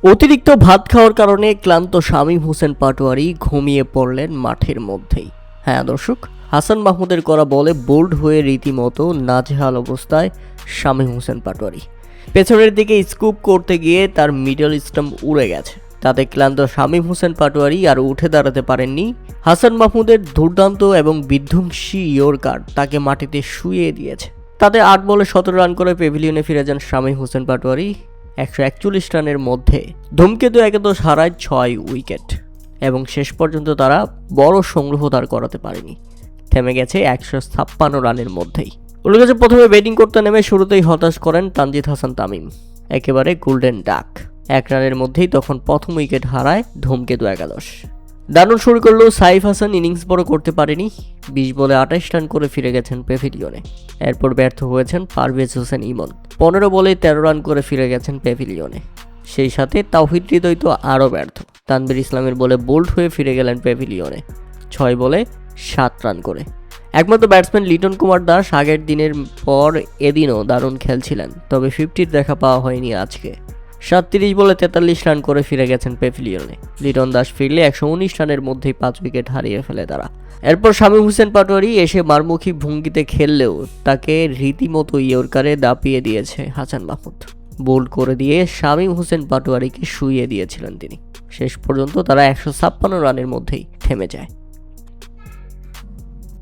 অতিরিক্ত ভাত খাওয়ার কারণে ক্লান্ত শামীম হোসেন পাটোয়ারি ঘুমিয়ে পড়লেন মাঠের মধ্যেই। হ্যাঁ দর্শক, হাসান মাহমুদের করা বলে বোল্ড হয়ে রীতিমতো নাজেহাল অবস্থায় শামীম হোসেন পাটোয়ারি। পেছনের দিকে স্কুপ করতে গিয়ে তার মিডল স্টাম্প উড়ে গেছে। তাতে ক্লান্ত শামীম হোসেন পাটোয়ারি আর উঠে দাঁড়াতে পারেননি। হাসান মাহমুদের দুর্দান্ত এবং বিধ্বংসী ইয়র্কার তাকে মাটিতে শুইয়ে দিয়েছে। তাতে 8 বলে 17 রান করে প্যাভিলিয়নে ফিরে যান শামীম হোসেন পাটোয়ারি। 141 রানের মধ্যে ধূমকেতু একাদশ হারায় 6 উইকেট এবং শেষ পর্যন্ত তারা বড় সংগ্রহ তার করাতে পারেনি, থেমে গেছে 156 রানের মধ্যেই। উল্লেখ্য, প্রথমে ব্যাটিং করতে নেমে শুরুতেই হতাশ করেন তানজিদ হাসান তামিম, একেবারে গোল্ডেন ডাক। 1 রানের মধ্যেই তখন প্রথম উইকেট হারায় ধূমকেতু একাদশ। দারুণ শুরু করলেও সাইফ হাসান ইনিংস বড় করতে পারেনি। 20 বলে 28 রান করে ফিরে গেছেন প্যাভিলিয়নে। এরপর ব্যর্থ হয়েছেন পারভেজ হোসেন ইমন। 15 বলে 13 রান করে ফিরে গেছেন প্যাভিলিয়নে। সেই সাথে তাওহিদ হৃদয় তো আরও ব্যর্থ। তানভীর ইসলামের বলে বোল্ড হয়ে ফিরে গেলেন প্যাভিলিয়নে 6 বলে 7 রান করে। একমাত্র ব্যাটসম্যান লিটন কুমার দাস আগের দিনের পর এদিনও দারুণ খেলছিলেন, তবে 50-র দেখা পাওয়া হয়নি আজকে। 37 বলে 43 রান করে ফিরে গেছেন প্যাভিলিয়নে। লিটন দাস ফিরলে 119 রানের মধ্যেই 5 উইকেট হারিয়ে ফেলে তারা। এরপর শামীম হোসেন পাটোয়ারি এসে মারমুখী ভঙ্গিতে খেললেও তাকে রীতিমতো ইয়র্কারে দাপিয়ে দিয়েছে হাসান মাহমুদ। বোল্ড করে দিয়ে শামীম হোসেন পাটোয়ারিকে শুইয়ে দিয়েছিলেন তিনি। শেষ পর্যন্ত তারা 156 রানের মধ্যেই থেমে যায়।